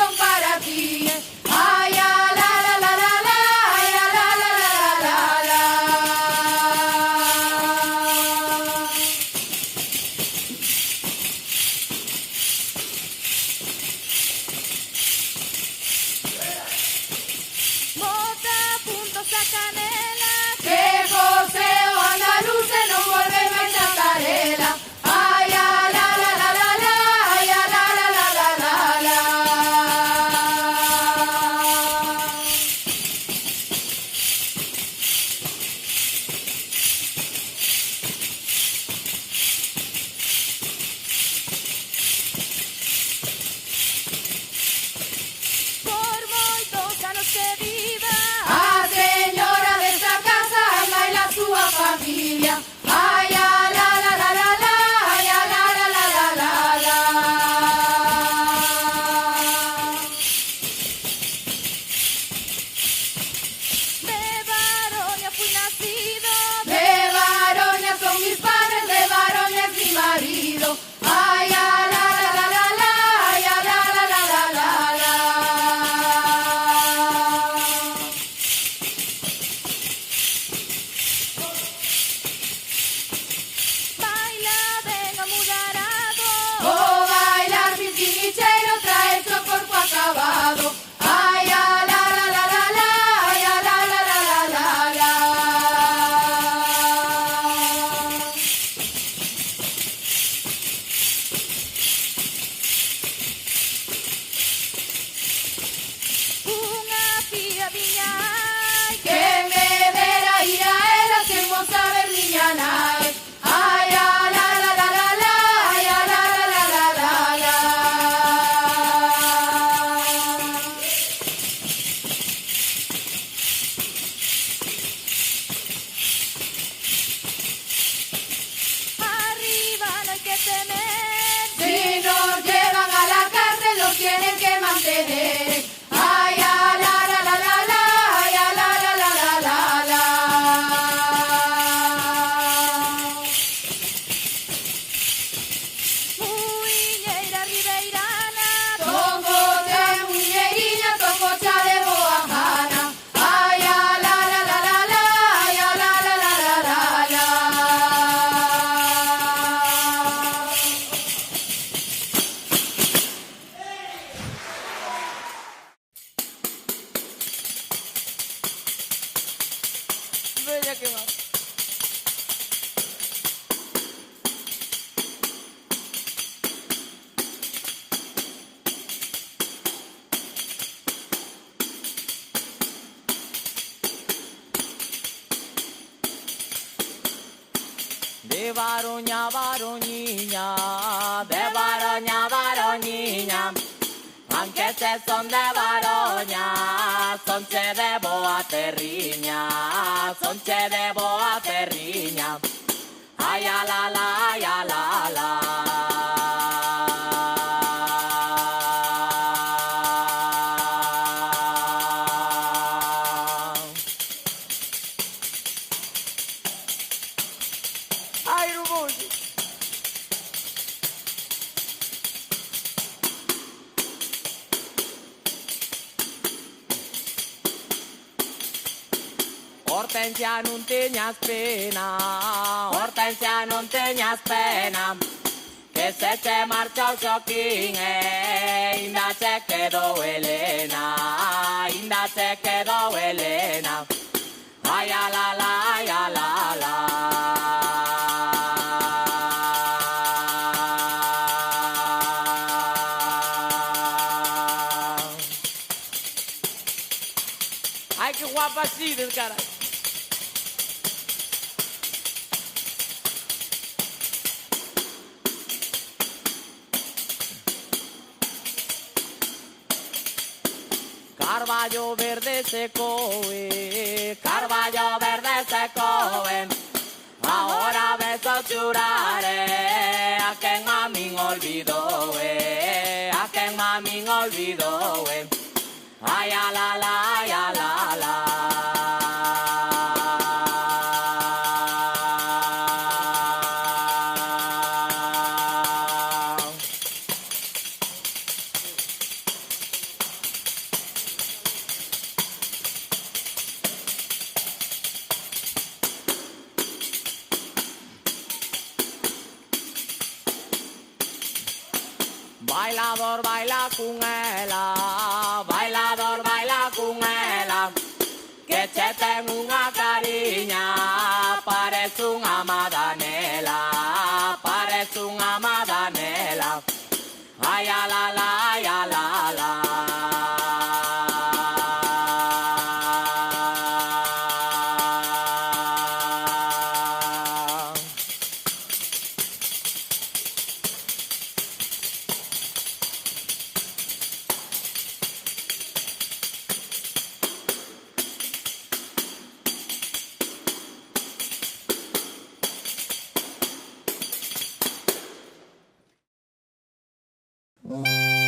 son para ti. Ay, la la la la la, ay, la la la la la la. Bota puntos a canela, Que joseo andaluz se nos vuelve nuestra carela. Ay, la la la la la la, ay, la la la la la la. por moitos anos que viva. A señora de esta casa baila su familia. Ay, la la la la la la, ay, la la la la la la. De Baronia fui nacido, De Baronia son mis padres, de Baronia es mi marido. Ay, la la la la la la, ay, la la la la la la. baila, venga mudarado. O bailar sin cinichero trae el cuerpo acabado. Ay, la la la la la la, ay, la la la la la la. Unha filla viña hai, Que me verá ir a él, hacemos saber niña nai. Ay, la la la la la la, ay, la la la la la la. arriba no hai que temer. Si nos llevan a la cárcel, nos tienen que mantener. Ay, la la la la la la, ay, la la la la la la. Muiñeira ribeirana, Tococha de muñeiriña, tococha de boajana. Ay, la la la la la la, ay, la la la la la la. bella que va. De Baroña, Baroñiña, de Baroña, Baroñiña, aunque se son de Baroña, son che de boa terriña, son che de boa terriña, ay, a la la, ay, a la la. Ai, Rubuji. Hortensia, non teñas pena, Hortensia, non teñas pena, que se te marcha o Xoquín, inda se quedou Elena, inda se quedou Elena, ay, a la la, ay, a la la. Ai, que guapa sigues, carai. Carballo verde se coe, Carballo verde se coe, ahora ves a churare, a quien mami olvidó, a quien mami olvidó, ay, a la la, ay, a la la. Bailador baila con ela, bailador baila con ela, que che ten unha cariña, parece unha madanela, parece unha madanela. Ay, a la la, ay, a la la. Mm-hmm.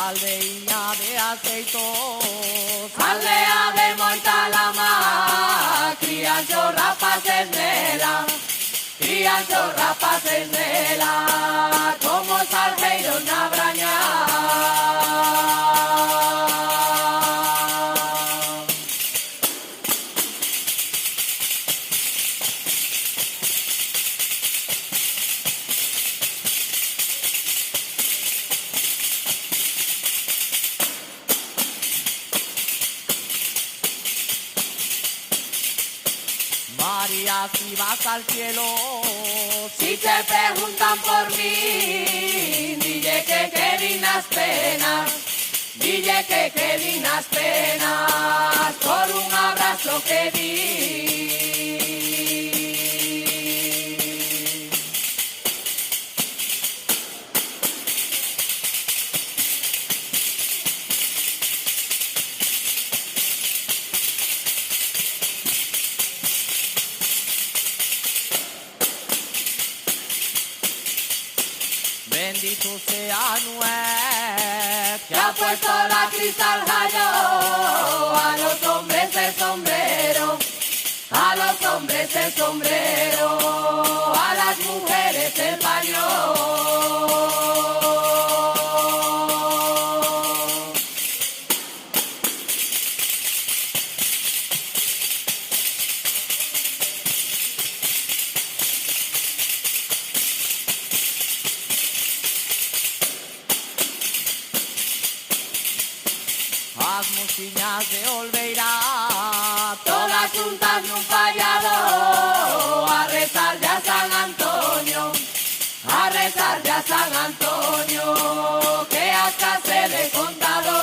aldeiña de aceitos, aldea de moita lama, crían os rapaces nela, crían os rapaces nela, como salgueiros na braña. María, si vas al cielo, si te preguntan por mí, dile que dignas penas, dile que dignas penas, por un abrazo que di. Bendito sea Noé, que ha puesto la cristal gallo a los hombres el sombrero, a los hombres el sombrero, a las mujeres el paño. As mociñas de Olveira, todas juntas nun fallado, a rezar ya San Antonio, a rezar ya San Antonio, que hasta se le he contado.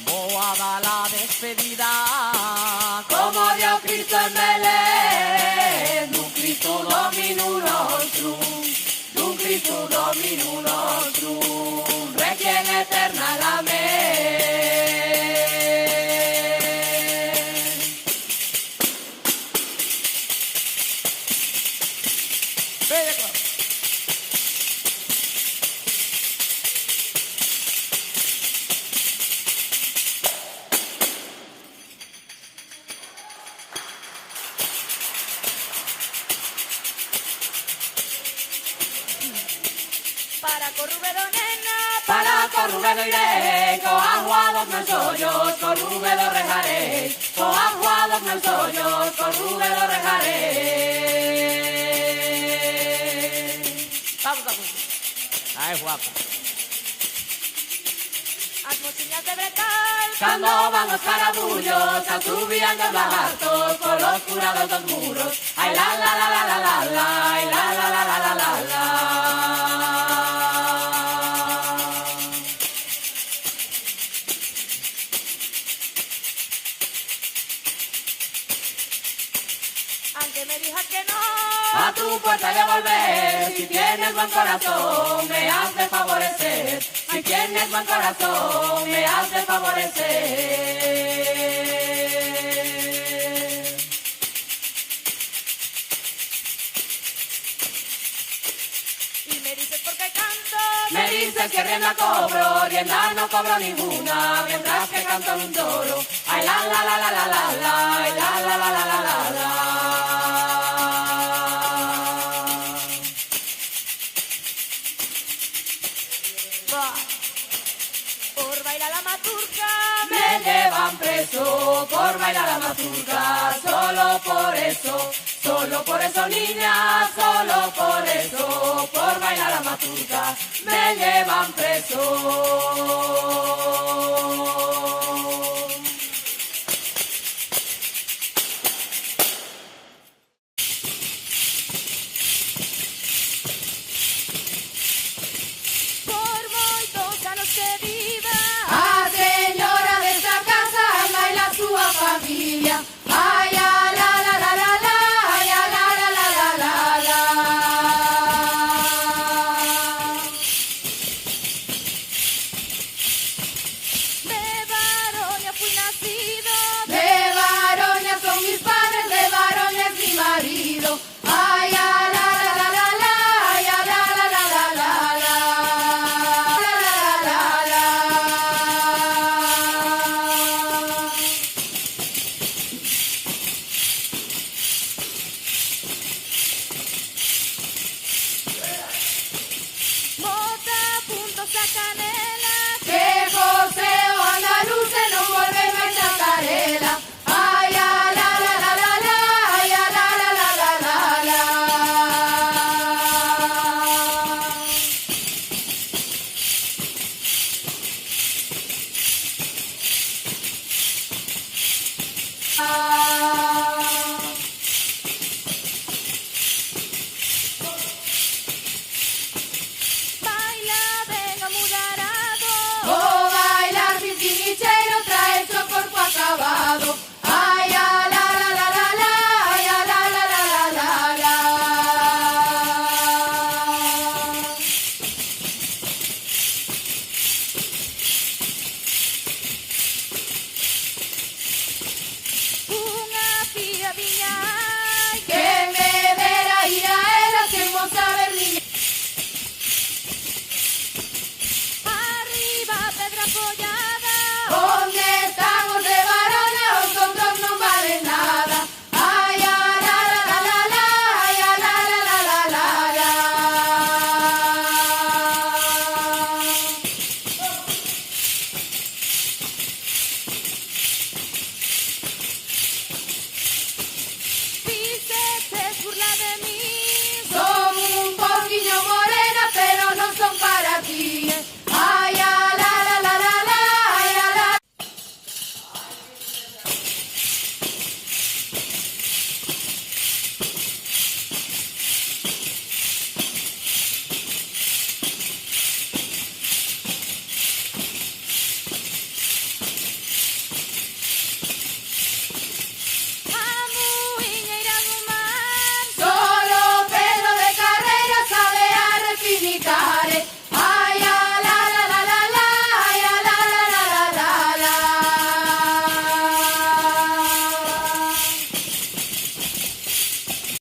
Boada la despedida, como dio Cristo en Belén, d'un Cristo Dominum nostrum, d'un Cristo Dominum nostrum, requiem eterna amén. Para Corrubero, nena, Para Corrubero iré, con aguados meus ollos, Corrubero regaré, con aguados meus ollos, Corrubero regaré. Vamos, vamos. Ay, guapa. as mociñas de Brecal, Cando van os carabullos, asubian os lagartos, polos curados dos muros. Ay, la la la la la la la, ay, la la la la la la la. aunque me dijo que no, A tu puerta de volver, si tienes buen corazón, me has de favorecer. Si tienes buen corazón, me has de favorecer. y me dices por qué canto, Me dices que rienda cobro, rienda no cobro ninguna, mientras que canto en un toro. Ay, la la la la la la la, ay, la la la la la la la. va, por bailar la maturca, Me llevan preso por bailar la mazurca, solo por eso niña, solo por eso, por bailar la mazurca, me llevan preso. por moitos anos que viva, A señora desta casa baila a súa familia. Ai, a la la la la la, ai, a la la la la la la. Baila, venga mudarado. Oh, bailar sin cinichero trae el cuerpo acabado. Ay, a la la la la la, ay, a la la la la la la. Unha filla viña hai Que me verá ir a él, hacemos saber niña. arriba pedra polla